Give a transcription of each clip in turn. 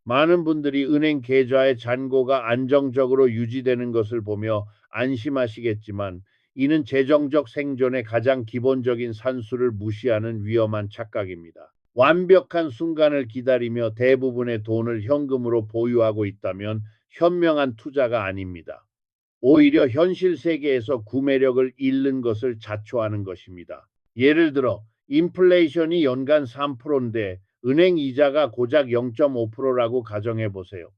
많은 분들이 은행 계좌의 잔고가 안정적으로 유지되는 것을 보며 안심하시겠지만 이는 재정적 생존의 가장 기본적인 산수를 무시하는 위험한 착각입니다. 완벽한 순간을 기다리며 대부분의 돈을 현금으로 보유하고 있다면 현명한 투자가 아닙니다. 오히려 현실 세계에서 구매력을 잃는 것을 자초하는 것입니다. 예를 들어 인플레이션이 연간 3%인데 은행 이자가 고작 0.5%라고 가정해 보세요.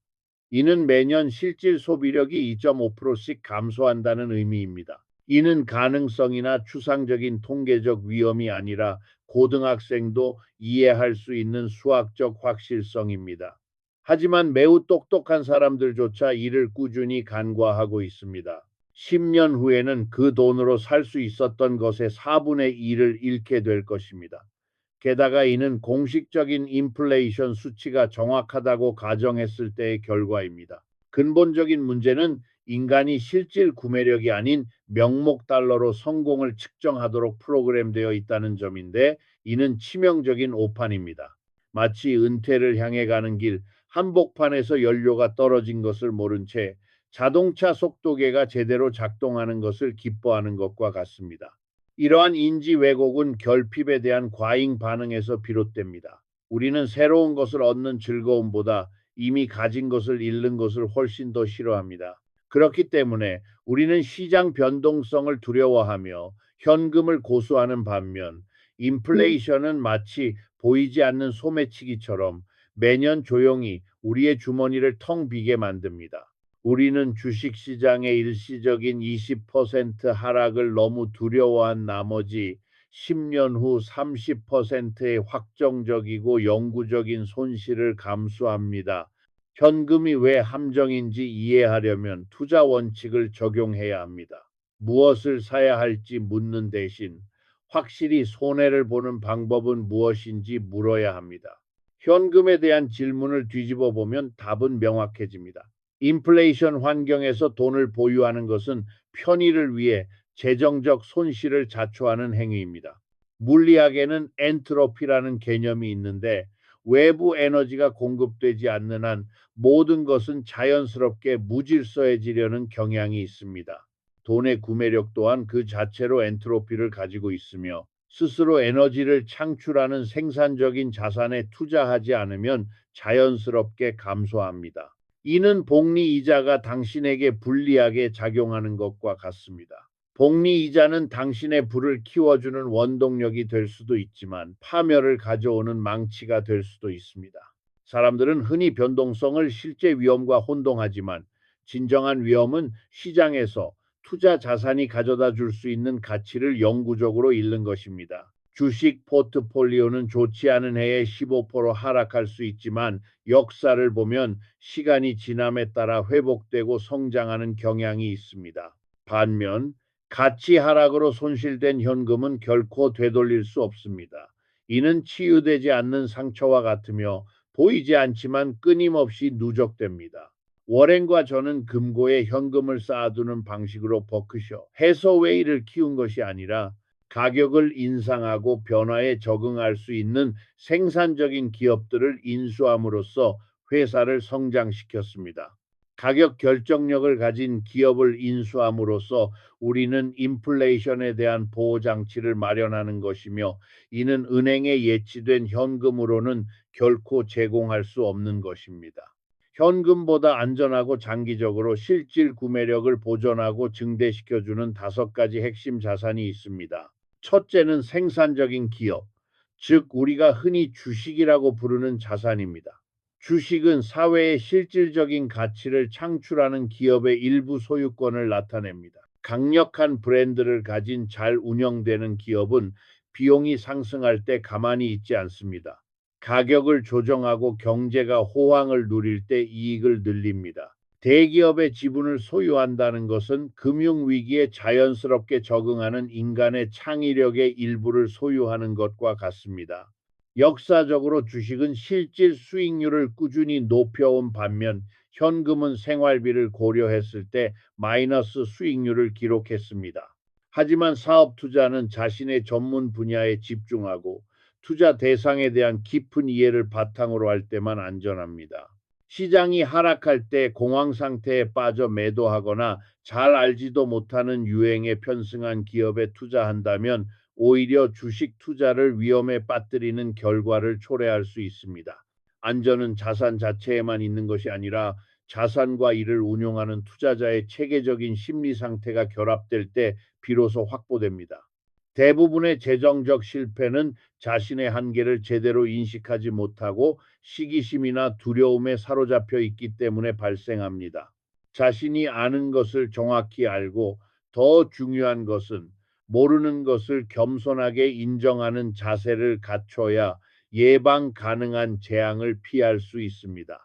이는 매년 실질 소비력이 2.5%씩 감소한다는 의미입니다. 이는 가능성이나 추상적인 통계적 위험이 아니라 고등학생도 이해할 수 있는 수학적 확실성입니다. 하지만 매우 똑똑한 사람들조차 이를 꾸준히 간과하고 있습니다. 10년 후에는 그 돈으로 살 수 있었던 것의 4분의 1을 잃게 될 것입니다. 게다가 이는 공식적인 인플레이션 수치가 정확하다고 가정했을 때의 결과입니다. 근본적인 문제는 인간이 실질 구매력이 아닌 명목 달러로 성공을 측정하도록 프로그램되어 있다는 점인데 이는 치명적인 오판입니다. 마치 은퇴를 향해 가는 길 한복판에서 연료가 떨어진 것을 모른 채 자동차 속도계가 제대로 작동하는 것을 기뻐하는 것과 같습니다. 이러한 인지 왜곡은 결핍에 대한 과잉 반응에서 비롯됩니다. 우리는 새로운 것을 얻는 즐거움보다 이미 가진 것을 잃는 것을 훨씬 더 싫어합니다. 그렇기 때문에 우리는 시장 변동성을 두려워하며 현금을 고수하는 반면 인플레이션은 마치 보이지 않는 소매치기처럼 매년 조용히 우리의 주머니를 텅 비게 만듭니다. 우리는 주식시장의 일시적인 20% 하락을 너무 두려워한 나머지 10년 후 30%의 확정적이고 영구적인 손실을 감수합니다. 현금이 왜 함정인지 이해하려면 투자 원칙을 적용해야 합니다. 무엇을 사야 할지 묻는 대신 확실히 손해를 보는 방법은 무엇인지 물어야 합니다. 현금에 대한 질문을 뒤집어 보면 답은 명확해집니다. 인플레이션 환경에서 돈을 보유하는 것은 편의를 위해 재정적 손실을 자초하는 행위입니다. 물리학에는 엔트로피라는 개념이 있는데 외부 에너지가 공급되지 않는 한 모든 것은 자연스럽게 무질서해지려는 경향이 있습니다. 돈의 구매력 또한 그 자체로 엔트로피를 가지고 있으며 스스로 에너지를 창출하는 생산적인 자산에 투자하지 않으면 자연스럽게 감소합니다. 이는 복리 이자가 당신에게 불리하게 작용하는 것과 같습니다. 복리 이자는 당신의 부를 키워주는 원동력이 될 수도 있지만 파멸을 가져오는 망치가 될 수도 있습니다. 사람들은 흔히 변동성을 실제 위험과 혼동하지만 진정한 위험은 시장에서 투자 자산이 가져다 줄 수 있는 가치를 영구적으로 잃는 것입니다. 주식 포트폴리오는 좋지 않은 해에 15% 하락할 수 있지만 역사를 보면 시간이 지남에 따라 회복되고 성장하는 경향이 있습니다. 반면 가치 하락으로 손실된 현금은 결코 되돌릴 수 없습니다. 이는 치유되지 않는 상처와 같으며 보이지 않지만 끊임없이 누적됩니다. 워렌과 저는 금고에 현금을 쌓아두는 방식으로 버크셔 해서웨이를 키운 것이 아니라 가격을 인상하고 변화에 적응할 수 있는 생산적인 기업들을 인수함으로써 회사를 성장시켰습니다. 가격 결정력을 가진 기업을 인수함으로써 우리는 인플레이션에 대한 보호 장치를 마련하는 것이며 이는 은행에 예치된 현금으로는 결코 제공할 수 없는 것입니다. 현금보다 안전하고 장기적으로 실질 구매력을 보존하고 증대시켜주는 5가지 핵심 자산이 있습니다. 첫째는 생산적인 기업, 즉 우리가 흔히 주식이라고 부르는 자산입니다. 주식은 사회의 실질적인 가치를 창출하는 기업의 일부 소유권을 나타냅니다. 강력한 브랜드를 가진 잘 운영되는 기업은 비용이 상승할 때 가만히 있지 않습니다. 가격을 조정하고 경제가 호황을 누릴 때 이익을 늘립니다. 대기업의 지분을 소유한다는 것은 금융위기에 자연스럽게 적응하는 인간의 창의력의 일부를 소유하는 것과 같습니다. 역사적으로 주식은 실질 수익률을 꾸준히 높여온 반면 현금은 생활비를 고려했을 때 마이너스 수익률을 기록했습니다. 하지만 사업 투자는 자신의 전문 분야에 집중하고 투자 대상에 대한 깊은 이해를 바탕으로 할 때만 안전합니다. 시장이 하락할 때 공황 상태에 빠져 매도하거나 잘 알지도 못하는 유행에 편승한 기업에 투자한다면 오히려 주식 투자를 위험에 빠뜨리는 결과를 초래할 수 있습니다. 안전은 자산 자체에만 있는 것이 아니라 자산과 이를 운용하는 투자자의 체계적인 심리 상태가 결합될 때 비로소 확보됩니다. 대부분의 재정적 실패는 자신의 한계를 제대로 인식하지 못하고 시기심이나 두려움에 사로잡혀 있기 때문에 발생합니다. 자신이 아는 것을 정확히 알고 더 중요한 것은 모르는 것을 겸손하게 인정하는 자세를 갖춰야 예방 가능한 재앙을 피할 수 있습니다.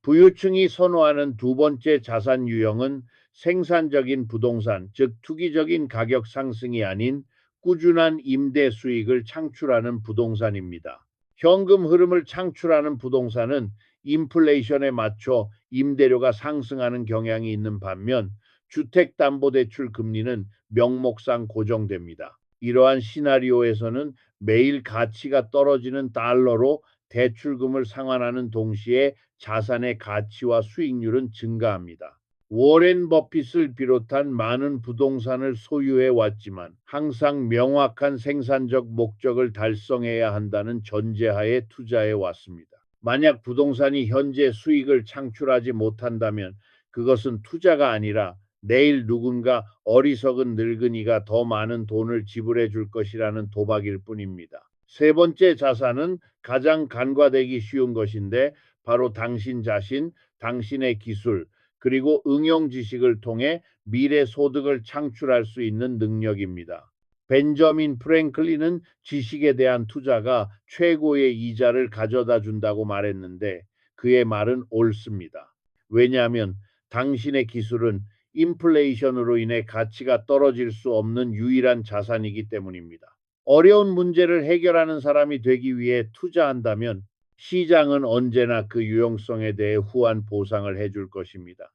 부유층이 선호하는 두 번째 자산 유형은 생산적인 부동산, 즉 투기적인 가격 상승이 아닌 꾸준한 임대 수익을 창출하는 부동산입니다. 현금 흐름을 창출하는 부동산은 인플레이션에 맞춰 임대료가 상승하는 경향이 있는 반면 주택담보대출 금리는 명목상 고정됩니다. 이러한 시나리오에서는 매일 가치가 떨어지는 달러로 대출금을 상환하는 동시에 자산의 가치와 수익률은 증가합니다. 워렌 버핏을 비롯한 많은 부동산을 소유해 왔지만 항상 명확한 생산적 목적을 달성해야 한다는 전제하에 투자해 왔습니다. 만약 부동산이 현재 수익을 창출하지 못한다면 그것은 투자가 아니라 내일 누군가 어리석은 늙은이가 더 많은 돈을 지불해 줄 것이라는 도박일 뿐입니다. 세 번째 자산은 가장 간과되기 쉬운 것인데 바로 당신 자신, 당신의 기술, 그리고 응용 지식을 통해 미래 소득을 창출할 수 있는 능력입니다. 벤저민 프랭클린은 지식에 대한 투자가 최고의 이자를 가져다 준다고 말했는데 그의 말은 옳습니다. 왜냐하면 당신의 기술은 인플레이션으로 인해 가치가 떨어질 수 없는 유일한 자산이기 때문입니다. 어려운 문제를 해결하는 사람이 되기 위해 투자한다면 시장은 언제나 그 유용성에 대해 후한 보상을 해줄 것입니다.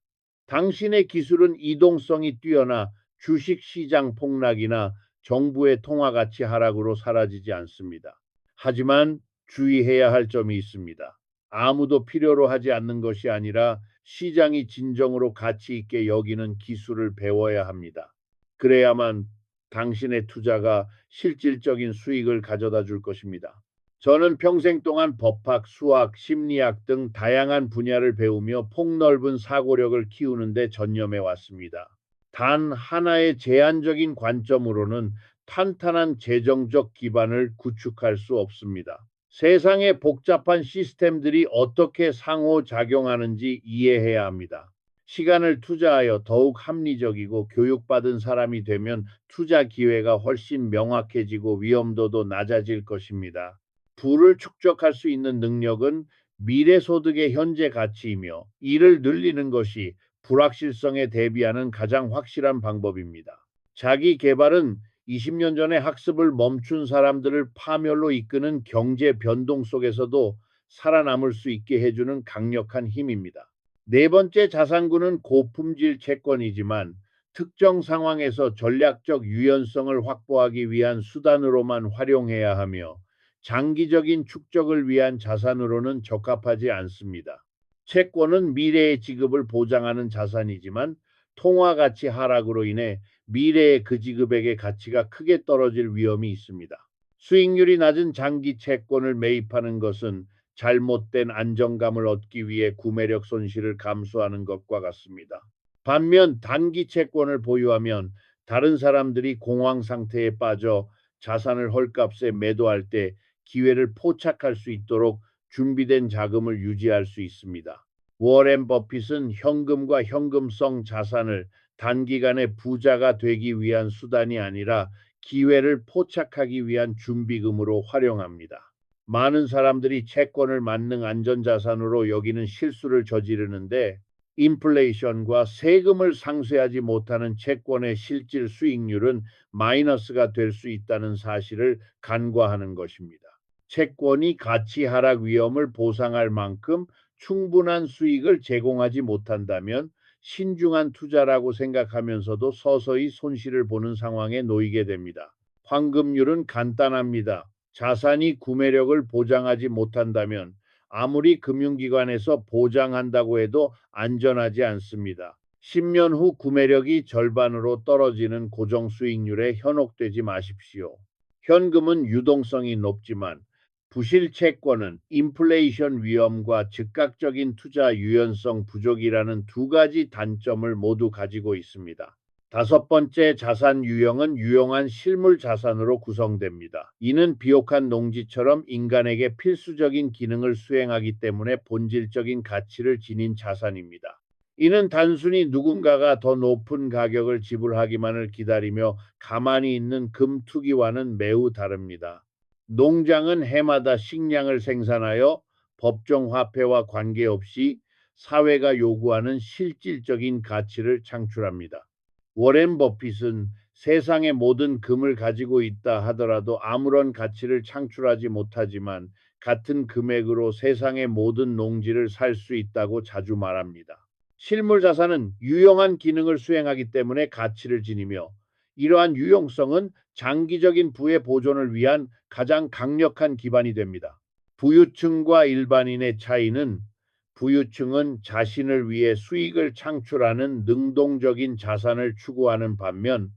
당신의 기술은 이동성이 뛰어나 주식 시장 폭락이나 정부의 통화 가치 하락으로 사라지지 않습니다. 하지만 주의해야 할 점이 있습니다. 아무도 필요로 하지 않는 것이 아니라 시장이 진정으로 가치 있게 여기는 기술을 배워야 합니다. 그래야만 당신의 투자가 실질적인 수익을 가져다 줄 것입니다. 저는 평생 동안 법학, 수학, 심리학 등 다양한 분야를 배우며 폭넓은 사고력을 키우는 데 전념해 왔습니다. 단 하나의 제한적인 관점으로는 탄탄한 재정적 기반을 구축할 수 없습니다. 세상의 복잡한 시스템들이 어떻게 상호작용하는지 이해해야 합니다. 시간을 투자하여 더욱 합리적이고 교육받은 사람이 되면 투자 기회가 훨씬 명확해지고 위험도도 낮아질 것입니다. 부를 축적할 수 있는 능력은 미래 소득의 현재 가치이며 이를 늘리는 것이 불확실성에 대비하는 가장 확실한 방법입니다. 자기 개발은 20년 전에 학습을 멈춘 사람들을 파멸로 이끄는 경제 변동 속에서도 살아남을 수 있게 해주는 강력한 힘입니다. 네 번째 자산군은 고품질 채권이지만 특정 상황에서 전략적 유연성을 확보하기 위한 수단으로만 활용해야 하며 장기적인 축적을 위한 자산으로는 적합하지 않습니다. 채권은 미래의 지급을 보장하는 자산이지만 통화 가치 하락으로 인해 미래의 그 지급액의 가치가 크게 떨어질 위험이 있습니다. 수익률이 낮은 장기 채권을 매입하는 것은 잘못된 안정감을 얻기 위해 구매력 손실을 감수하는 것과 같습니다. 반면 단기 채권을 보유하면 다른 사람들이 공황 상태에 빠져 자산을 헐값에 매도할 때 기회를 포착할 수 있도록 준비된 자금을 유지할 수 있습니다. 워렌 버핏은 현금과 현금성 자산을 단기간에 부자가 되기 위한 수단이 아니라 기회를 포착하기 위한 준비금으로 활용합니다. 많은 사람들이 채권을 만능 안전자산으로 여기는 실수를 저지르는데 인플레이션과 세금을 상쇄하지 못하는 채권의 실질 수익률은 마이너스가 될 수 있다는 사실을 간과하는 것입니다. 채권이 가치 하락 위험을 보상할 만큼 충분한 수익을 제공하지 못한다면 신중한 투자라고 생각하면서도 서서히 손실을 보는 상황에 놓이게 됩니다. 황금률은 간단합니다. 자산이 구매력을 보장하지 못한다면 아무리 금융기관에서 보장한다고 해도 안전하지 않습니다. 10년 후 구매력이 절반으로 떨어지는 고정수익률에 현혹되지 마십시오. 현금은 유동성이 높지만 부실 채권은 인플레이션 위험과 즉각적인 투자 유연성 부족이라는 두 가지 단점을 모두 가지고 있습니다. 다섯 번째, 자산 유형은 유용한 실물 자산으로 구성됩니다. 이는 비옥한 농지처럼 인간에게 필수적인 기능을 수행하기 때문에 본질적인 가치를 지닌 자산입니다. 이는 단순히 누군가가 더 높은 가격을 지불하기만을 기다리며 가만히 있는 금 투기와는 매우 다릅니다. 농장은 해마다 식량을 생산하여 법정 화폐와 관계없이 사회가 요구하는 실질적인 가치를 창출합니다. 워렌 버핏은 세상의 모든 금을 가지고 있다 하더라도 아무런 가치를 창출하지 못하지만 같은 금액으로 세상의 모든 농지를 살 수 있다고 자주 말합니다. 실물 자산은 유용한 기능을 수행하기 때문에 가치를 지니며 이러한 유용성은 장기적인 부의 보존을 위한 가장 강력한 기반이 됩니다. 부유층과 일반인의 차이는 부유층은 자신을 위해 수익을 창출하는 능동적인 자산을 추구하는 반면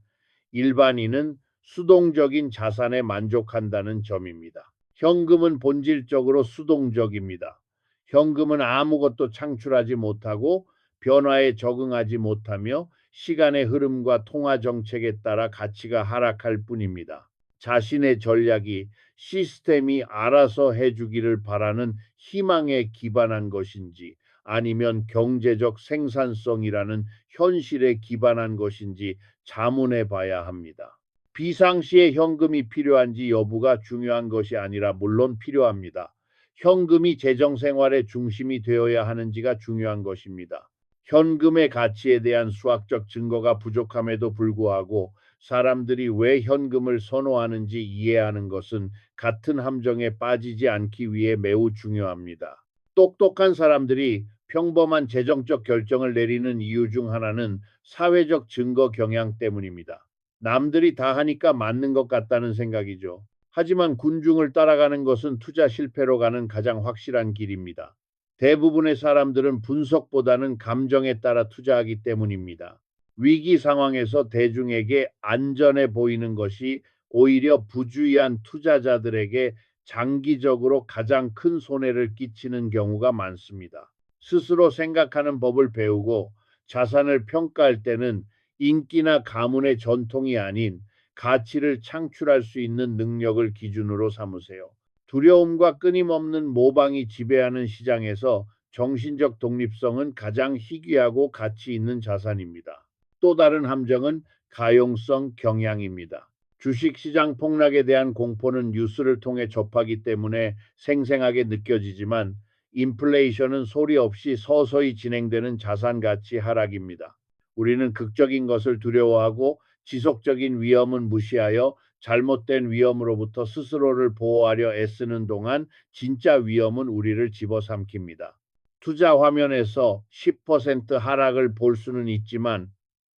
일반인은 수동적인 자산에 만족한다는 점입니다. 현금은 본질적으로 수동적입니다. 현금은 아무것도 창출하지 못하고 변화에 적응하지 못하며 시간의 흐름과 통화 정책에 따라 가치가 하락할 뿐입니다. 자신의 전략이 시스템이 알아서 해주기를 바라는 희망에 기반한 것인지 아니면 경제적 생산성이라는 현실에 기반한 것인지 자문해 봐야 합니다. 비상시에 현금이 필요한지 여부가 중요한 것이 아니라 물론 필요합니다. 현금이 재정생활의 중심이 되어야 하는지가 중요한 것입니다. 현금의 가치에 대한 수학적 증거가 부족함에도 불구하고 사람들이 왜 현금을 선호하는지 이해하는 것은 같은 함정에 빠지지 않기 위해 매우 중요합니다. 똑똑한 사람들이 평범한 재정적 결정을 내리는 이유 중 하나는 사회적 증거 경향 때문입니다. 남들이 다 하니까 맞는 것 같다는 생각이죠. 하지만 군중을 따라가는 것은 투자 실패로 가는 가장 확실한 길입니다. 대부분의 사람들은 분석보다는 감정에 따라 투자하기 때문입니다. 위기 상황에서 대중에게 안전해 보이는 것이 오히려 부주의한 투자자들에게 장기적으로 가장 큰 손해를 끼치는 경우가 많습니다. 스스로 생각하는 법을 배우고 자산을 평가할 때는 인기나 가문의 전통이 아닌 가치를 창출할 수 있는 능력을 기준으로 삼으세요. 두려움과 끊임없는 모방이 지배하는 시장에서 정신적 독립성은 가장 희귀하고 가치 있는 자산입니다. 또 다른 함정은 가용성 경향입니다. 주식시장 폭락에 대한 공포는 뉴스를 통해 접하기 때문에 생생하게 느껴지지만 인플레이션은 소리 없이 서서히 진행되는 자산 가치 하락입니다. 우리는 극적인 것을 두려워하고 지속적인 위험은 무시하여 잘못된 위험으로부터 스스로를 보호하려 애쓰는 동안 진짜 위험은 우리를 집어삼킵니다. 투자 화면에서 10% 하락을 볼 수는 있지만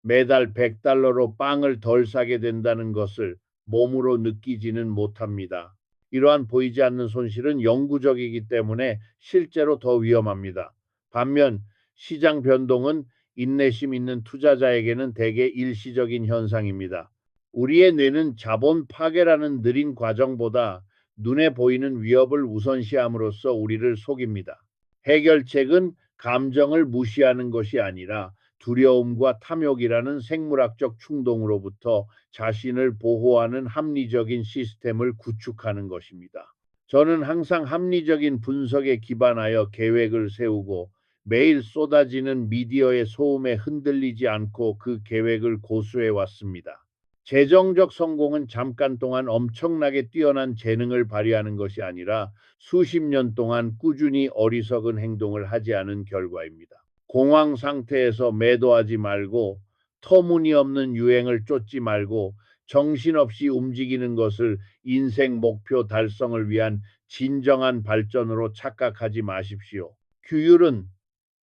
매달 100달러로 빵을 덜 사게 된다는 것을 몸으로 느끼지는 못합니다. 이러한 보이지 않는 손실은 영구적이기 때문에 실제로 더 위험합니다. 반면 시장 변동은 인내심 있는 투자자에게는 대개 일시적인 현상입니다. 우리의 뇌는 자본 파괴라는 느린 과정보다 눈에 보이는 위협을 우선시함으로써 우리를 속입니다. 해결책은 감정을 무시하는 것이 아니라 두려움과 탐욕이라는 생물학적 충동으로부터 자신을 보호하는 합리적인 시스템을 구축하는 것입니다. 저는 항상 합리적인 분석에 기반하여 계획을 세우고 매일 쏟아지는 미디어의 소음에 흔들리지 않고 그 계획을 고수해 왔습니다. 재정적 성공은 잠깐 동안 엄청나게 뛰어난 재능을 발휘하는 것이 아니라 수십 년 동안 꾸준히 어리석은 행동을 하지 않은 결과입니다. 공황 상태에서 매도하지 말고 터무니없는 유행을 쫓지 말고 정신없이 움직이는 것을 인생 목표 달성을 위한 진정한 발전으로 착각하지 마십시오. 규율은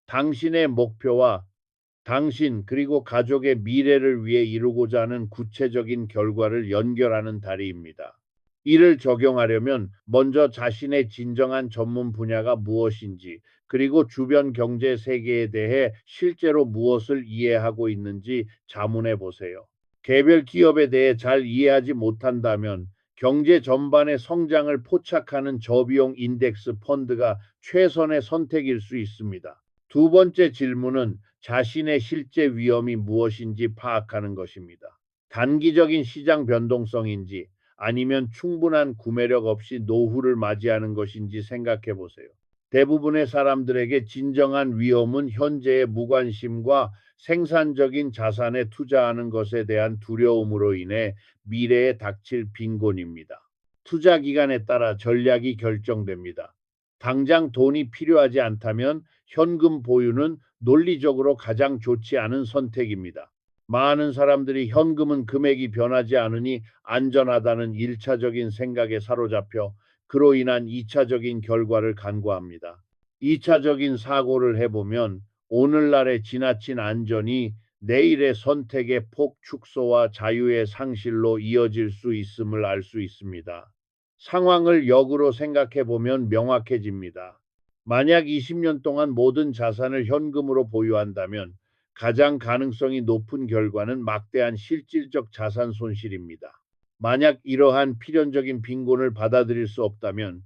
당신의 목표와 당신 그리고 가족의 미래를 위해 이루고자 하는 구체적인 결과를 연결하는 다리입니다. 이를 적용하려면 먼저 자신의 진정한 전문 분야가 무엇인지, 그리고 주변 경제 세계에 대해 실제로 무엇을 이해하고 있는지 자문해 보세요. 개별 기업에 대해 잘 이해하지 못한다면 경제 전반의 성장을 포착하는 저비용 인덱스 펀드가 최선의 선택일 수 있습니다. 두 번째 질문은 자신의 실제 위험이 무엇인지 파악하는 것입니다. 단기적인 시장 변동성인지, 아니면 충분한 구매력 없이 노후를 맞이하는 것인지 생각해 보세요. 대부분의 사람들에게 진정한 위험은 현재의 무관심과 생산적인 자산에 투자하는 것에 대한 두려움으로 인해 미래에 닥칠 빈곤입니다. 투자 기간에 따라 전략이 결정됩니다. 당장 돈이 필요하지 않다면 현금 보유는 논리적으로 가장 좋지 않은 선택입니다. 많은 사람들이 현금은 금액이 변하지 않으니 안전하다는 1차적인 생각에 사로잡혀 그로 인한 2차적인 결과를 간과합니다. 2차적인 사고를 해보면 오늘날의 지나친 안전이 내일의 선택의 폭 축소와 자유의 상실로 이어질 수 있음을 알 수 있습니다. 상황을 역으로 생각해 보면 명확해집니다. 만약 20년 동안 모든 자산을 현금으로 보유한다면 가장 가능성이 높은 결과는 막대한 실질적 자산 손실입니다. 만약 이러한 필연적인 빈곤을 받아들일 수 없다면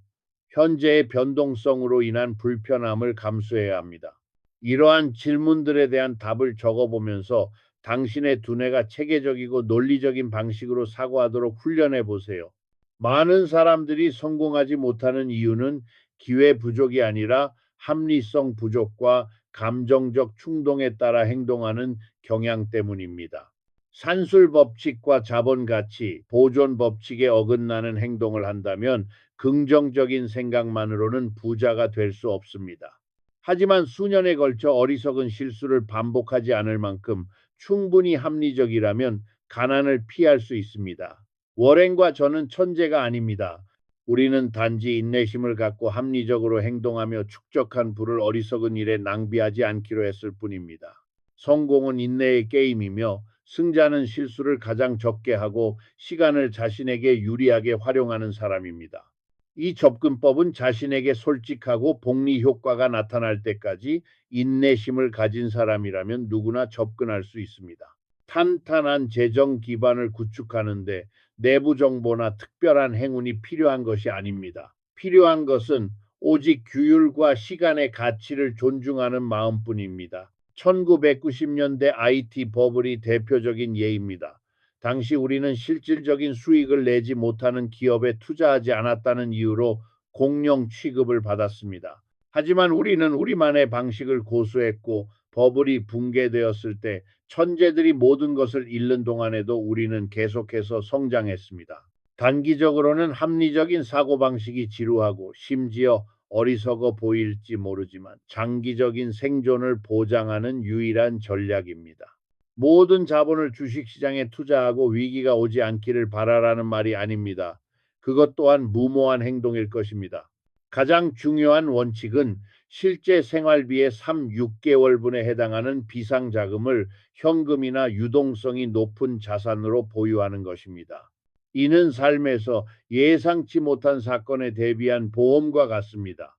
현재의 변동성으로 인한 불편함을 감수해야 합니다. 이러한 질문들에 대한 답을 적어보면서 당신의 두뇌가 체계적이고 논리적인 방식으로 사고하도록 훈련해 보세요. 많은 사람들이 성공하지 못하는 이유는 기회 부족이 아니라 합리성 부족과 감정적 충동에 따라 행동하는 경향 때문입니다. 산술 법칙과 자본 가치, 보존 법칙에 어긋나는 행동을 한다면 긍정적인 생각만으로는 부자가 될 수 없습니다. 하지만 수년에 걸쳐 어리석은 실수를 반복하지 않을 만큼 충분히 합리적이라면 가난을 피할 수 있습니다. 워렌과 저는 천재가 아닙니다. 우리는 단지 인내심을 갖고 합리적으로 행동하며 축적한 부를 어리석은 일에 낭비하지 않기로 했을 뿐입니다. 성공은 인내의 게임이며 승자는 실수를 가장 적게 하고 시간을 자신에게 유리하게 활용하는 사람입니다. 이 접근법은 자신에게 솔직하고 복리 효과가 나타날 때까지 인내심을 가진 사람이라면 누구나 접근할 수 있습니다. 탄탄한 재정 기반을 구축하는데 내부 정보나 특별한 행운이 필요한 것이 아닙니다. 필요한 것은 오직 규율과 시간의 가치를 존중하는 마음뿐입니다. 1990년대 IT 버블이 대표적인 예입니다. 당시 우리는 실질적인 수익을 내지 못하는 기업에 투자하지 않았다는 이유로 공룡 취급을 받았습니다. 하지만 우리는 우리만의 방식을 고수했고 버블이 붕괴되었을 때 천재들이 모든 것을 잃는 동안에도 우리는 계속해서 성장했습니다. 단기적으로는 합리적인 사고방식이 지루하고 심지어 어리석어 보일지 모르지만 장기적인 생존을 보장하는 유일한 전략입니다. 모든 자본을 주식시장에 투자하고 위기가 오지 않기를 바라라는 말이 아닙니다. 그것 또한 무모한 행동일 것입니다. 가장 중요한 원칙은 실제 생활비의 3, 6개월분에 해당하는 비상자금을 현금이나 유동성이 높은 자산으로 보유하는 것입니다. 이는 삶에서 예상치 못한 사건에 대비한 보험과 같습니다.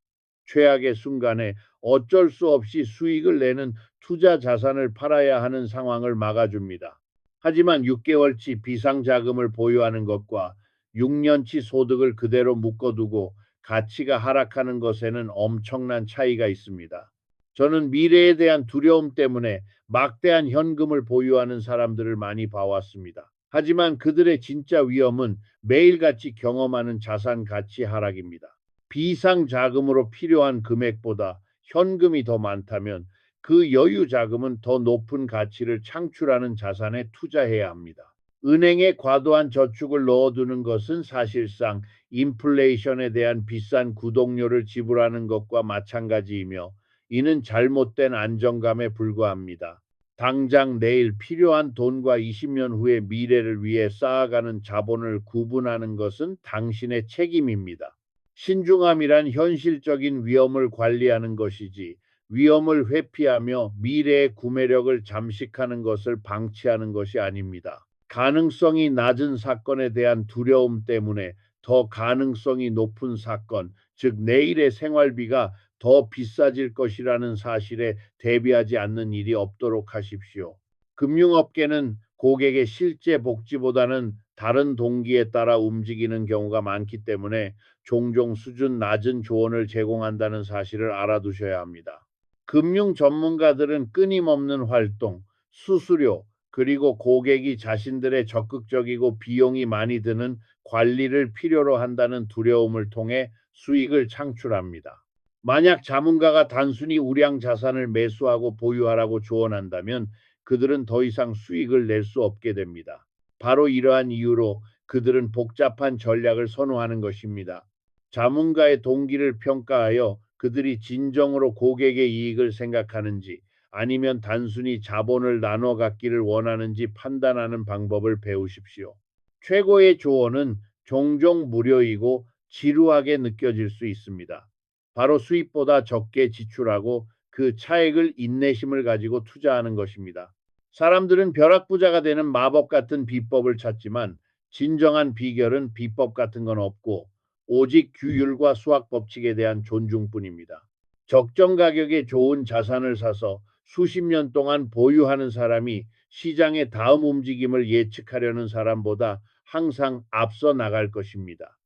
최악의 순간에 어쩔 수 없이 수익을 내는 투자 자산을 팔아야 하는 상황을 막아줍니다. 하지만 6개월치 비상자금을 보유하는 것과 6년치 소득을 그대로 묶어두고 가치가 하락하는 것에는 엄청난 차이가 있습니다. 저는 미래에 대한 두려움 때문에 막대한 현금을 보유하는 사람들을 많이 봐왔습니다. 하지만 그들의 진짜 위험은 매일같이 경험하는 자산 가치 하락입니다. 비상 자금으로 필요한 금액보다 현금이 더 많다면 그 여유 자금은 더 높은 가치를 창출하는 자산에 투자해야 합니다. 은행에 과도한 저축을 넣어두는 것은 사실상 인플레이션에 대한 비싼 구독료를 지불하는 것과 마찬가지이며 이는 잘못된 안정감에 불과합니다. 당장 내일 필요한 돈과 20년 후의 미래를 위해 쌓아가는 자본을 구분하는 것은 당신의 책임입니다. 신중함이란 현실적인 위험을 관리하는 것이지 위험을 회피하며 미래의 구매력을 잠식하는 것을 방치하는 것이 아닙니다. 가능성이 낮은 사건에 대한 두려움 때문에 더 가능성이 높은 사건, 즉 내일의 생활비가 더 비싸질 것이라는 사실에 대비하지 않는 일이 없도록 하십시오. 금융업계는 고객의 실제 복지보다는 다른 동기에 따라 움직이는 경우가 많기 때문에 종종 수준 낮은 조언을 제공한다는 사실을 알아두셔야 합니다. 금융 전문가들은 끊임없는 활동, 수수료, 그리고 고객이 자신들의 적극적이고 비용이 많이 드는 관리를 필요로 한다는 두려움을 통해 수익을 창출합니다. 만약 자문가가 단순히 우량 자산을 매수하고 보유하라고 조언한다면 그들은 더 이상 수익을 낼 수 없게 됩니다. 바로 이러한 이유로 그들은 복잡한 전략을 선호하는 것입니다. 자문가의 동기를 평가하여 그들이 진정으로 고객의 이익을 생각하는지 아니면 단순히 자본을 나눠 갖기를 원하는지 판단하는 방법을 배우십시오. 최고의 조언은 종종 무료이고 지루하게 느껴질 수 있습니다. 바로 수입보다 적게 지출하고 그 차액을 인내심을 가지고 투자하는 것입니다. 사람들은 벼락부자가 되는 마법 같은 비법을 찾지만 진정한 비결은 비법 같은 건 없고 오직 규율과 수학 법칙에 대한 존중뿐입니다. 적정 가격에 좋은 자산을 사서 수십 년 동안 보유하는 사람이 시장의 다음 움직임을 예측하려는 사람보다 항상 앞서 나갈 것입니다.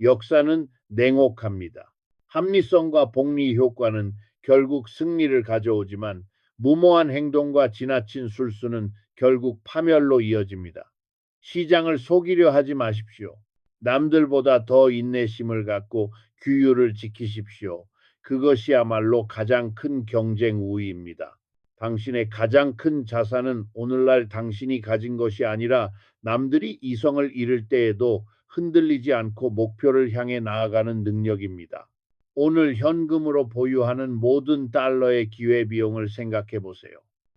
역사는 냉혹합니다. 합리성과 복리 효과는 결국 승리를 가져오지만 무모한 행동과 지나친 술수는 결국 파멸로 이어집니다. 시장을 속이려 하지 마십시오. 남들보다 더 인내심을 갖고 규율을 지키십시오. 그것이야말로 가장 큰 경쟁 우위입니다. 당신의 가장 큰 자산은 오늘날 당신이 가진 것이 아니라 남들이 이성을 잃을 때에도 흔들리지 않고 목표를 향해 나아가는 능력입니다. 오늘 현금으로 보유하는 모든 달러의 기회비용을 생각해 보세요.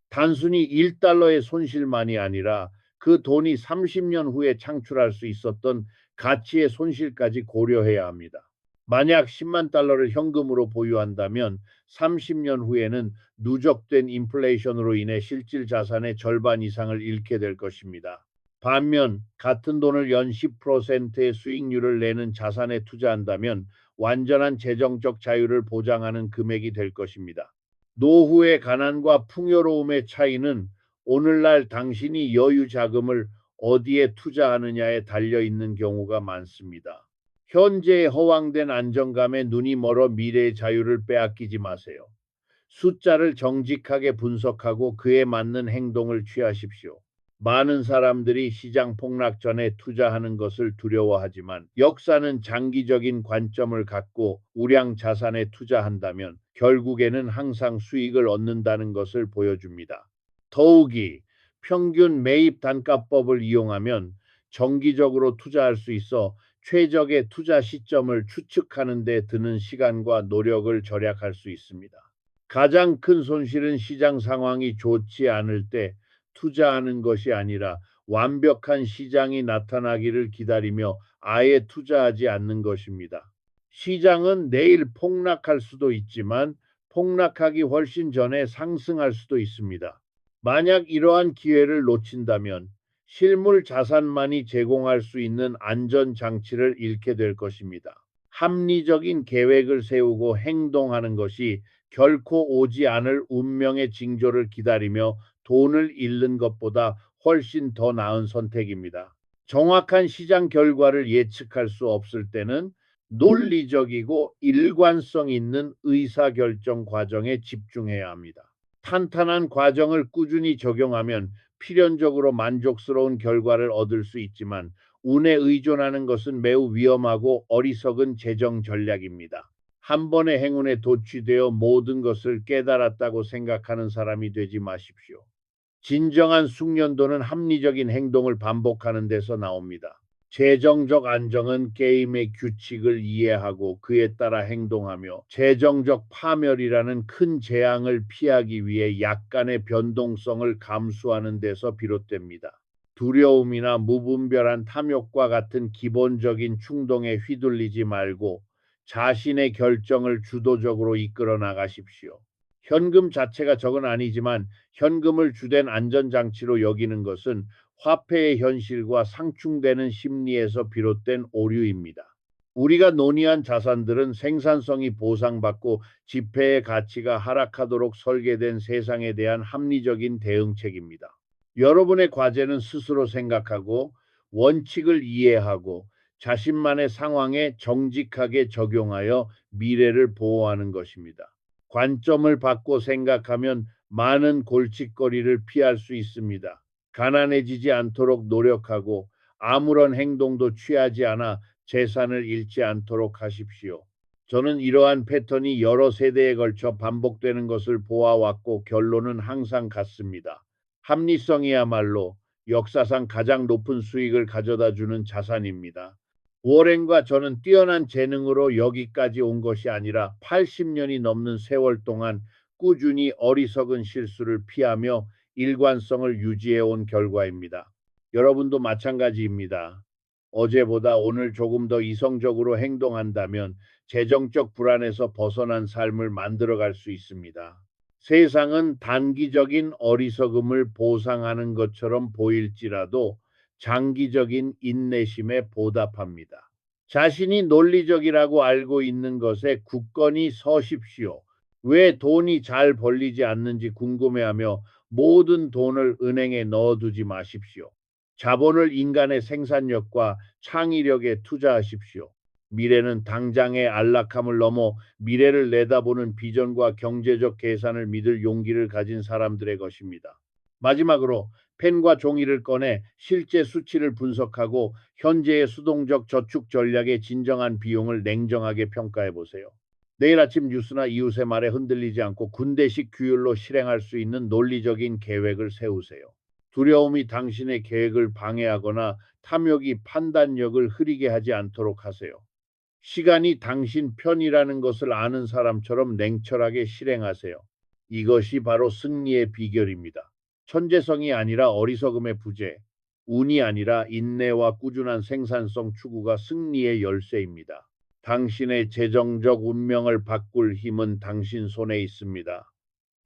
단순히 1달러의 손실만이 아니라 그 돈이 30년 후에 창출할 수 있었던 가치의 손실까지 고려해야 합니다. 만약 10만 달러를 현금으로 보유한다면 30년 후에는 누적된 인플레이션으로 인해 실질 자산의 절반 이상을 잃게 될 것입니다. 반면 같은 돈을 연 10%의 수익률을 내는 자산에 투자한다면 완전한 재정적 자유를 보장하는 금액이 될 것입니다. 노후의 가난과 풍요로움의 차이는 오늘날 당신이 여유 자금을 어디에 투자하느냐에 달려 있는 경우가 많습니다. 현재의 허황된 안정감에 눈이 멀어 미래의 자유를 빼앗기지 마세요. 숫자를 정직하게 분석하고 그에 맞는 행동을 취하십시오. 많은 사람들이 시장 폭락 전에 투자하는 것을 두려워하지만 역사는 장기적인 관점을 갖고 우량 자산에 투자한다면 결국에는 항상 수익을 얻는다는 것을 보여줍니다. 더욱이 평균 매입 단가법을 이용하면 정기적으로 투자할 수 있어 최적의 투자 시점을 추측하는 데 드는 시간과 노력을 절약할 수 있습니다. 가장 큰 손실은 시장 상황이 좋지 않을 때 투자하는 것이 아니라 완벽한 시장이 나타나기를 기다리며 아예 투자하지 않는 것입니다. 시장은 내일 폭락할 수도 있지만 폭락하기 훨씬 전에 상승할 수도 있습니다. 만약 이러한 기회를 놓친다면 실물 자산만이 제공할 수 있는 안전 장치를 잃게 될 것입니다. 합리적인 계획을 세우고 행동하는 것이 결코 오지 않을 운명의 징조를 기다리며 돈을 잃는 것보다 훨씬 더 나은 선택입니다. 정확한 시장 결과를 예측할 수 없을 때는 논리적이고 일관성 있는 의사결정 과정에 집중해야 합니다. 탄탄한 과정을 꾸준히 적용하면 필연적으로 만족스러운 결과를 얻을 수 있지만 운에 의존하는 것은 매우 위험하고 어리석은 재정 전략입니다. 한 번의 행운에 도취되어 모든 것을 깨달았다고 생각하는 사람이 되지 마십시오. 진정한 숙련도는 합리적인 행동을 반복하는 데서 나옵니다. 재정적 안정은 게임의 규칙을 이해하고 그에 따라 행동하며 재정적 파멸이라는 큰 재앙을 피하기 위해 약간의 변동성을 감수하는 데서 비롯됩니다. 두려움이나 무분별한 탐욕과 같은 기본적인 충동에 휘둘리지 말고 자신의 결정을 주도적으로 이끌어 나가십시오. 현금 자체가 적은 아니지만 현금을 주된 안전장치로 여기는 것은 화폐의 현실과 상충되는 심리에서 비롯된 오류입니다. 우리가 논의한 자산들은 생산성이 보상받고 지폐의 가치가 하락하도록 설계된 세상에 대한 합리적인 대응책입니다. 여러분의 과제는 스스로 생각하고 원칙을 이해하고 자신만의 상황에 정직하게 적용하여 미래를 보호하는 것입니다. 관점을 바꿔 생각하면 많은 골칫거리를 피할 수 있습니다. 가난해지지 않도록 노력하고 아무런 행동도 취하지 않아 재산을 잃지 않도록 하십시오. 저는 이러한 패턴이 여러 세대에 걸쳐 반복되는 것을 보아왔고 결론은 항상 같습니다. 합리성이야말로 역사상 가장 높은 수익을 가져다 주는 자산입니다. 워렌과 저는 뛰어난 재능으로 여기까지 온 것이 아니라 80년이 넘는 세월 동안 꾸준히 어리석은 실수를 피하며 일관성을 유지해 온 결과입니다. 여러분도 마찬가지입니다. 어제보다 오늘 조금 더 이성적으로 행동한다면 재정적 불안에서 벗어난 삶을 만들어갈 수 있습니다. 세상은 단기적인 어리석음을 보상하는 것처럼 보일지라도 장기적인 인내심에 보답합니다. 자신이 논리적이라고 알고 있는 것에 굳건히 서십시오. 왜 돈이 잘 벌리지 않는지 궁금해하며 모든 돈을 은행에 넣어두지 마십시오. 자본을 인간의 생산력과 창의력에 투자하십시오. 미래는 당장의 안락함을 넘어 미래를 내다보는 비전과 경제적 계산을 믿을 용기를 가진 사람들의 것입니다. 마지막으로 펜과 종이를 꺼내 실제 수치를 분석하고 현재의 수동적 저축 전략의 진정한 비용을 냉정하게 평가해 보세요. 내일 아침 뉴스나 이웃의 말에 흔들리지 않고 군대식 규율로 실행할 수 있는 논리적인 계획을 세우세요. 두려움이 당신의 계획을 방해하거나 탐욕이 판단력을 흐리게 하지 않도록 하세요. 시간이 당신 편이라는 것을 아는 사람처럼 냉철하게 실행하세요. 이것이 바로 승리의 비결입니다. 천재성이 아니라 어리석음의 부재, 운이 아니라 인내와 꾸준한 생산성 추구가 승리의 열쇠입니다. 당신의 재정적 운명을 바꿀 힘은 당신 손에 있습니다.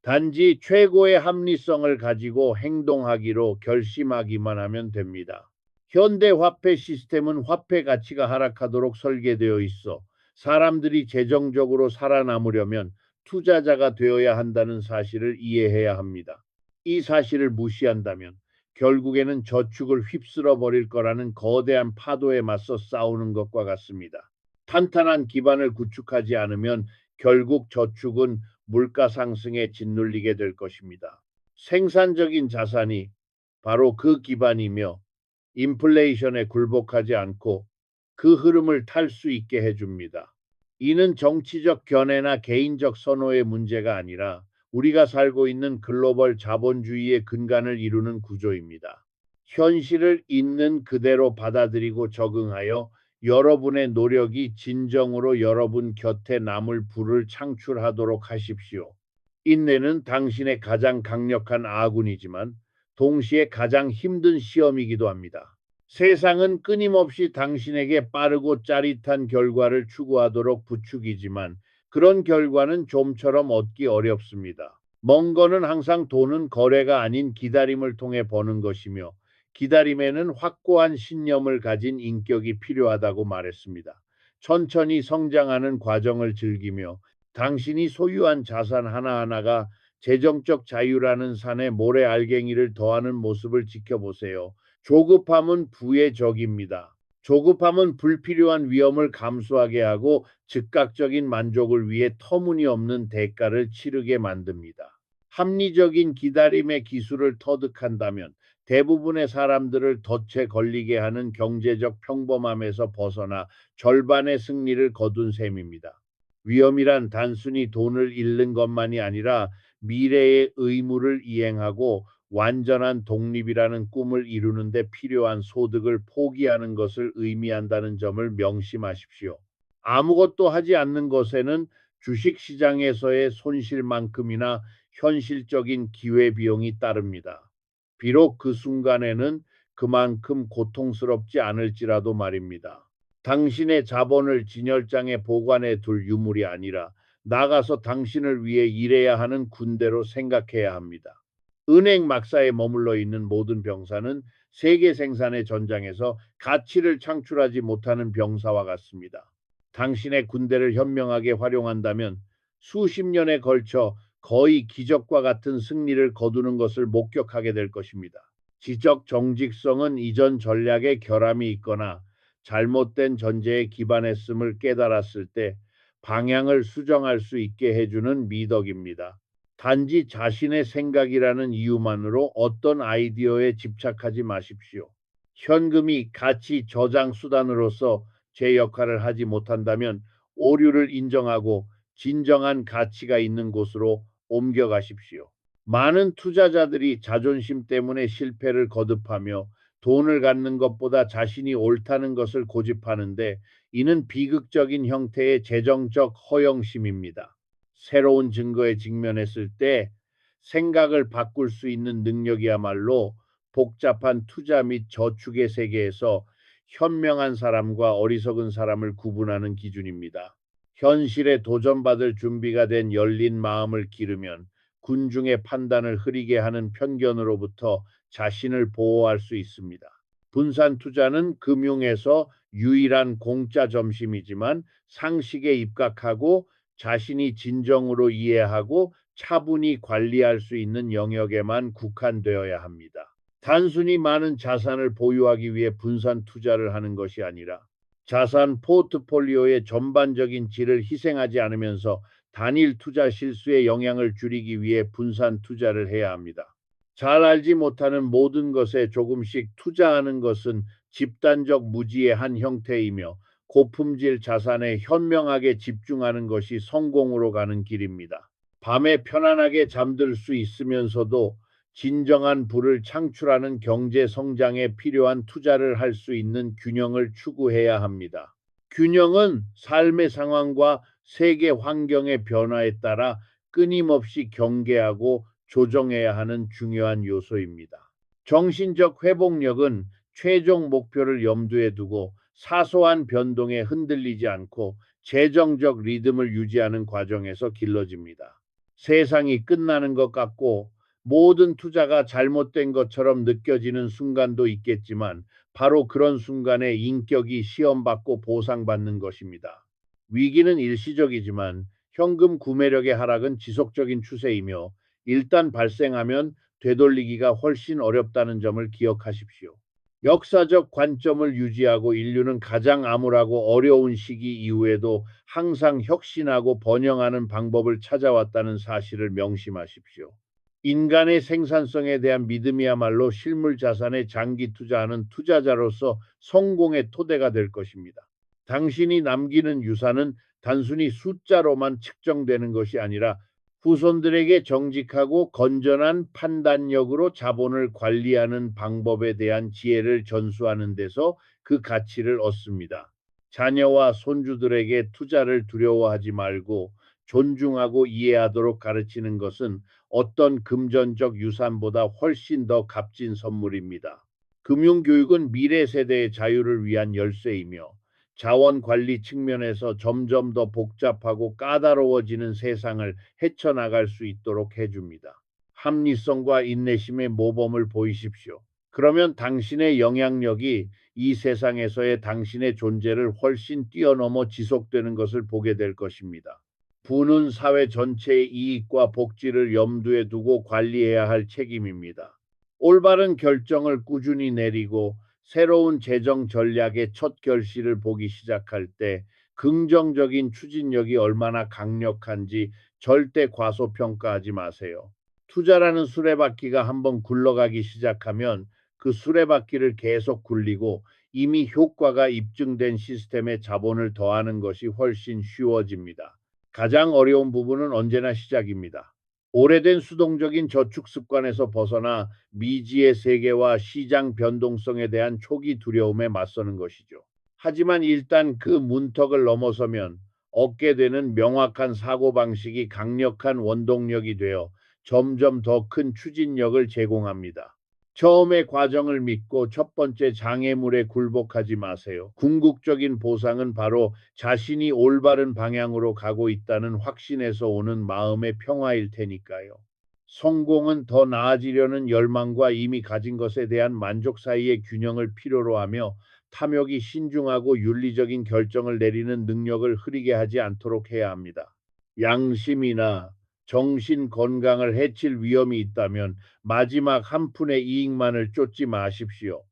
단지 최고의 합리성을 가지고 행동하기로 결심하기만 하면 됩니다. 현대 화폐 시스템은 화폐 가치가 하락하도록 설계되어 있어 사람들이 재정적으로 살아남으려면 투자자가 되어야 한다는 사실을 이해해야 합니다. 이 사실을 무시한다면 결국에는 저축을 휩쓸어 버릴 거라는 거대한 파도에 맞서 싸우는 것과 같습니다. 탄탄한 기반을 구축하지 않으면 결국 저축은 물가 상승에 짓눌리게 될 것입니다. 생산적인 자산이 바로 그 기반이며 인플레이션에 굴복하지 않고 그 흐름을 탈 수 있게 해줍니다. 이는 정치적 견해나 개인적 선호의 문제가 아니라 우리가 살고 있는 글로벌 자본주의의 근간을 이루는 구조입니다. 현실을 있는 그대로 받아들이고 적응하여 여러분의 노력이 진정으로 여러분 곁에 남을 불을 창출하도록 하십시오. 인내는 당신의 가장 강력한 아군이지만 동시에 가장 힘든 시험이기도 합니다. 세상은 끊임없이 당신에게 빠르고 짜릿한 결과를 추구하도록 부추기지만 그런 결과는 좀처럼 얻기 어렵습니다. 먼 거는 항상 돈은 거래가 아닌 기다림을 통해 버는 것이며 기다림에는 확고한 신념을 가진 인격이 필요하다고 말했습니다. 천천히 성장하는 과정을 즐기며 당신이 소유한 자산 하나하나가 재정적 자유라는 산에 모래알갱이를 더하는 모습을 지켜보세요. 조급함은 부의 적입니다. 조급함은 불필요한 위험을 감수하게 하고 즉각적인 만족을 위해 터무니없는 대가를 치르게 만듭니다. 합리적인 기다림의 기술을 터득한다면 대부분의 사람들을 덫에 걸리게 하는 경제적 평범함에서 벗어나 절반의 승리를 거둔 셈입니다. 위험이란 단순히 돈을 잃는 것만이 아니라 미래의 의무를 이행하고 완전한 독립이라는 꿈을 이루는 데 필요한 소득을 포기하는 것을 의미한다는 점을 명심하십시오. 아무것도 하지 않는 것에는 주식시장에서의 손실만큼이나 현실적인 기회비용이 따릅니다. 비록 그 순간에는 그만큼 고통스럽지 않을지라도 말입니다. 당신의 자본을 진열장에 보관해 둘 유물이 아니라 나가서 당신을 위해 일해야 하는 군대로 생각해야 합니다. 은행 막사에 머물러 있는 모든 병사는 세계 생산의 전장에서 가치를 창출하지 못하는 병사와 같습니다. 당신의 군대를 현명하게 활용한다면 수십 년에 걸쳐 거의 기적과 같은 승리를 거두는 것을 목격하게 될 것입니다. 지적 정직성은 이전 전략에 결함이 있거나 잘못된 전제에 기반했음을 깨달았을 때 방향을 수정할 수 있게 해주는 미덕입니다. 단지 자신의 생각이라는 이유만으로 어떤 아이디어에 집착하지 마십시오. 현금이 가치 저장 수단으로서 제 역할을 하지 못한다면 오류를 인정하고 진정한 가치가 있는 곳으로 옮겨가십시오. 많은 투자자들이 자존심 때문에 실패를 거듭하며 돈을 갖는 것보다 자신이 옳다는 것을 고집하는데, 이는 비극적인 형태의 재정적 허영심입니다. 새로운 증거에 직면했을 때 생각을 바꿀 수 있는 능력이야말로 복잡한 투자 및 저축의 세계에서 현명한 사람과 어리석은 사람을 구분하는 기준입니다. 현실에 도전받을 준비가 된 열린 마음을 기르면 군중의 판단을 흐리게 하는 편견으로부터 자신을 보호할 수 있습니다. 분산 투자는 금융에서 유일한 공짜 점심이지만 상식에 입각하고 자신이 진정으로 이해하고 차분히 관리할 수 있는 영역에만 국한되어야 합니다. 단순히 많은 자산을 보유하기 위해 분산 투자를 하는 것이 아니라 자산 포트폴리오의 전반적인 질을 희생하지 않으면서 단일 투자 실수의 영향을 줄이기 위해 분산 투자를 해야 합니다. 잘 알지 못하는 모든 것에 조금씩 투자하는 것은 집단적 무지의 한 형태이며, 고품질 자산에 현명하게 집중하는 것이 성공으로 가는 길입니다. 밤에 편안하게 잠들 수 있으면서도 진정한 부를 창출하는 경제 성장에 필요한 투자를 할 수 있는 균형을 추구해야 합니다. 균형은 삶의 상황과 세계 환경의 변화에 따라 끊임없이 경계하고 조정해야 하는 중요한 요소입니다. 정신적 회복력은 최종 목표를 염두에 두고 사소한 변동에 흔들리지 않고 재정적 리듬을 유지하는 과정에서 길러집니다. 세상이 끝나는 것 같고 모든 투자가 잘못된 것처럼 느껴지는 순간도 있겠지만, 바로 그런 순간에 인격이 시험받고 보상받는 것입니다. 위기는 일시적이지만 현금 구매력의 하락은 지속적인 추세이며, 일단 발생하면 되돌리기가 훨씬 어렵다는 점을 기억하십시오. 역사적 관점을 유지하고 인류는 가장 암울하고 어려운 시기 이후에도 항상 혁신하고 번영하는 방법을 찾아왔다는 사실을 명심하십시오. 인간의 생산성에 대한 믿음이야말로 실물 자산에 장기 투자하는 투자자로서 성공의 토대가 될 것입니다. 당신이 남기는 유산은 단순히 숫자로만 측정되는 것이 아니라 후손들에게 정직하고 건전한 판단력으로 자본을 관리하는 방법에 대한 지혜를 전수하는 데서 그 가치를 얻습니다. 자녀와 손주들에게 투자를 두려워하지 말고 존중하고 이해하도록 가르치는 것은 어떤 금전적 유산보다 훨씬 더 값진 선물입니다. 금융교육은 미래 세대의 자유를 위한 열쇠이며, 자원 관리 측면에서 점점 더 복잡하고 까다로워지는 세상을 헤쳐나갈 수 있도록 해줍니다. 합리성과 인내심의 모범을 보이십시오. 그러면 당신의 영향력이 이 세상에서의 당신의 존재를 훨씬 뛰어넘어 지속되는 것을 보게 될 것입니다. 부는 사회 전체의 이익과 복지를 염두에 두고 관리해야 할 책임입니다. 올바른 결정을 꾸준히 내리고 새로운 재정 전략의 첫 결실을 보기 시작할 때 긍정적인 추진력이 얼마나 강력한지 절대 과소평가하지 마세요. 투자라는 수레바퀴가 한번 굴러가기 시작하면 그 수레바퀴를 계속 굴리고 이미 효과가 입증된 시스템에 자본을 더하는 것이 훨씬 쉬워집니다. 가장 어려운 부분은 언제나 시작입니다. 오래된 수동적인 저축 습관에서 벗어나 미지의 세계와 시장 변동성에 대한 초기 두려움에 맞서는 것이죠. 하지만 일단 그 문턱을 넘어서면 얻게 되는 명확한 사고방식이 강력한 원동력이 되어 점점 더 큰 추진력을 제공합니다. 처음의 과정을 믿고 첫 번째 장애물에 굴복하지 마세요. 궁극적인 보상은 바로 자신이 올바른 방향으로 가고 있다는 확신에서 오는 마음의 평화일 테니까요. 성공은 더 나아지려는 열망과 이미 가진 것에 대한 만족 사이의 균형을 필요로 하며, 탐욕이 신중하고 윤리적인 결정을 내리는 능력을 흐리게 하지 않도록 해야 합니다. 양심이나 정신 건강을 해칠 위험이 있다면 마지막 한 푼의 이익만을 쫓지 마십시오.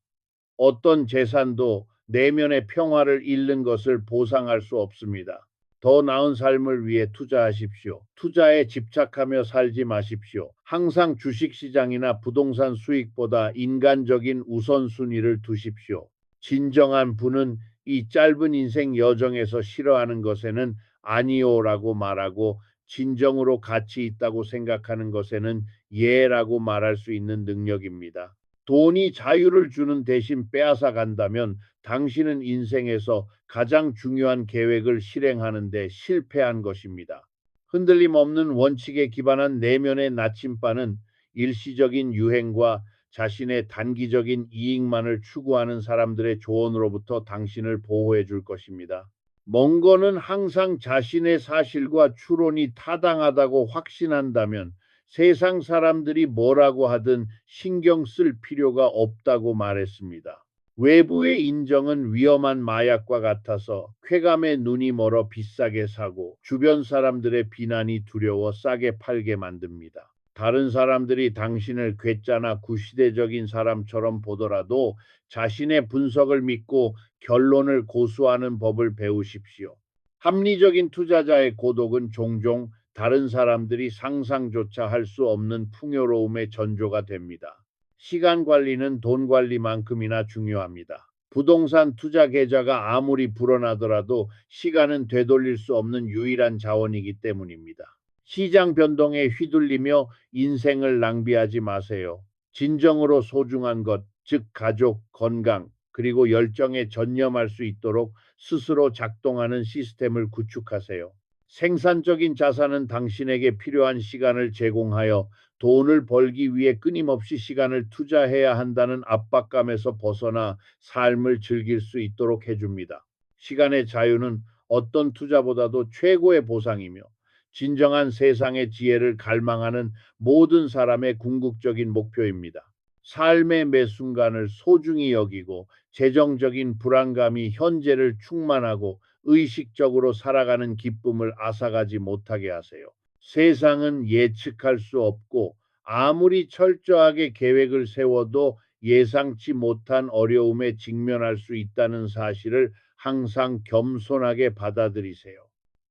어떤 재산도 내면의 평화를 잃는 것을 보상할 수 없습니다. 더 나은 삶을 위해 투자하십시오. 투자에 집착하며 살지 마십시오. 항상 주식시장이나 부동산 수익보다 인간적인 우선순위를 두십시오. 진정한 분은 이 짧은 인생 여정에서 싫어하는 것에는 아니요라고 말하고 진정으로 가치 있다고 생각하는 것에는 예라고 말할 수 있는 능력입니다. 돈이 자유를 주는 대신 빼앗아 간다면 당신은 인생에서 가장 중요한 계획을 실행하는 데 실패한 것입니다. 흔들림 없는 원칙에 기반한 내면의 나침반은 일시적인 유행과 자신의 단기적인 이익만을 추구하는 사람들의 조언으로부터 당신을 보호해 줄 것입니다. 멍거는 항상 자신의 사실과 추론이 타당하다고 확신한다면 세상 사람들이 뭐라고 하든 신경 쓸 필요가 없다고 말했습니다. 외부의 인정은 위험한 마약과 같아서 쾌감에 눈이 멀어 비싸게 사고 주변 사람들의 비난이 두려워 싸게 팔게 만듭니다. 다른 사람들이 당신을 괴짜나 구시대적인 사람처럼 보더라도 자신의 분석을 믿고 결론을 고수하는 법을 배우십시오. 합리적인 투자자의 고독은 종종 다른 사람들이 상상조차 할 수 없는 풍요로움의 전조가 됩니다. 시간 관리는 돈 관리만큼이나 중요합니다. 부동산 투자 계좌가 아무리 불어나더라도 시간은 되돌릴 수 없는 유일한 자원이기 때문입니다. 시장 변동에 휘둘리며 인생을 낭비하지 마세요. 진정으로 소중한 것, 즉 가족, 건강, 그리고 열정에 전념할 수 있도록 스스로 작동하는 시스템을 구축하세요. 생산적인 자산은 당신에게 필요한 시간을 제공하여 돈을 벌기 위해 끊임없이 시간을 투자해야 한다는 압박감에서 벗어나 삶을 즐길 수 있도록 해줍니다. 시간의 자유는 어떤 투자보다도 최고의 보상이며 진정한 세상의 지혜를 갈망하는 모든 사람의 궁극적인 목표입니다. 삶의 매 순간을 소중히 여기고 재정적인 불안감이 현재를 충만하고 의식적으로 살아가는 기쁨을 앗아가지 못하게 하세요. 세상은 예측할 수 없고 아무리 철저하게 계획을 세워도 예상치 못한 어려움에 직면할 수 있다는 사실을 항상 겸손하게 받아들이세요.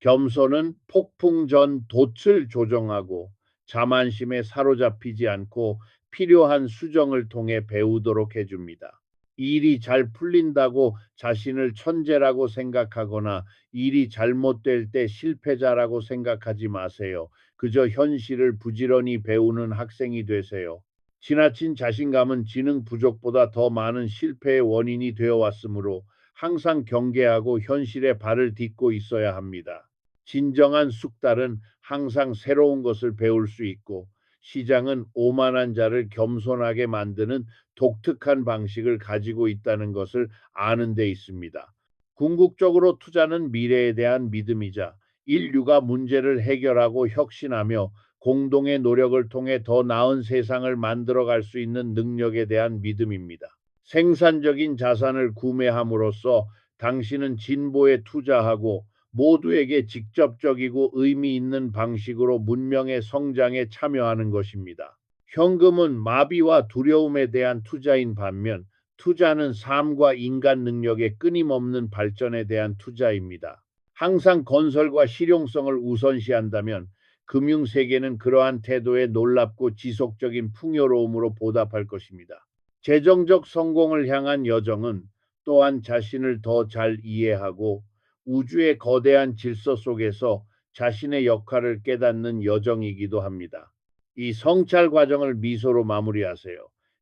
겸손은 폭풍 전 돛을 조정하고 자만심에 사로잡히지 않고 필요한 수정을 통해 배우도록 해줍니다. 일이 잘 풀린다고 자신을 천재라고 생각하거나 일이 잘못될 때 실패자라고 생각하지 마세요. 그저 현실을 부지런히 배우는 학생이 되세요. 지나친 자신감은 지능 부족보다 더 많은 실패의 원인이 되어 왔으므로 항상 경계하고 현실에 발을 딛고 있어야 합니다. 진정한 숙달은 항상 새로운 것을 배울 수 있고 시장은 오만한 자를 겸손하게 만드는 독특한 방식을 가지고 있다는 것을 아는 데 있습니다. 궁극적으로 투자는 미래에 대한 믿음이자 인류가 문제를 해결하고 혁신하며 공동의 노력을 통해 더 나은 세상을 만들어 갈 수 있는 능력에 대한 믿음입니다. 생산적인 자산을 구매함으로써 당신은 진보에 투자하고 모두에게 직접적이고 의미 있는 방식으로 문명의 성장에 참여하는 것입니다. 현금은 마비와 두려움에 대한 투자인 반면 투자는 삶과 인간 능력의 끊임없는 발전에 대한 투자입니다. 항상 건설과 실용성을 우선시한다면 금융세계는 그러한 태도에 놀랍고 지속적인 풍요로움으로 보답할 것입니다. 재정적 성공을 향한 여정은 또한 자신을 더 잘 이해하고 우주의 거대한 질서 속에서 자신의 역할을 깨닫는 여정이기도 합니다. 이 성찰 과정을 미소로 마무리하세요.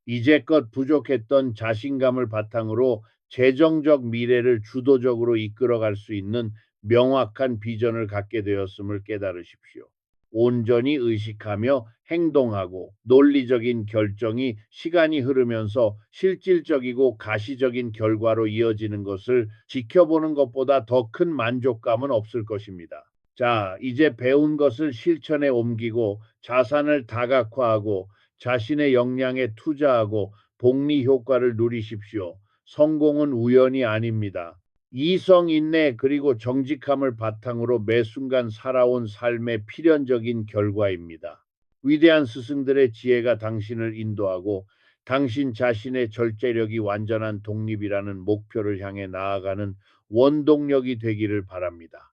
이제껏 부족했던 자신감을 바탕으로 재정적 미래를 주도적으로 이끌어갈 수 있는 명확한 비전을 갖게 되었음을 깨달으십시오. 온전히 의식하며 행동하고 논리적인 결정이 시간이 흐르면서 실질적이고 가시적인 결과로 이어지는 것을 지켜보는 것보다 더 큰 만족감은 없을 것입니다. 자, 이제 배운 것을 실천에 옮기고 자산을 다각화하고 자신의 역량에 투자하고 복리 효과를 누리십시오. 성공은 우연이 아닙니다. 이성, 인내, 그리고 정직함을 바탕으로 매 순간 살아온 삶의 필연적인 결과입니다. 위대한 스승들의 지혜가 당신을 인도하고 당신 자신의 절제력이 완전한 독립이라는 목표를 향해 나아가는 원동력이 되기를 바랍니다.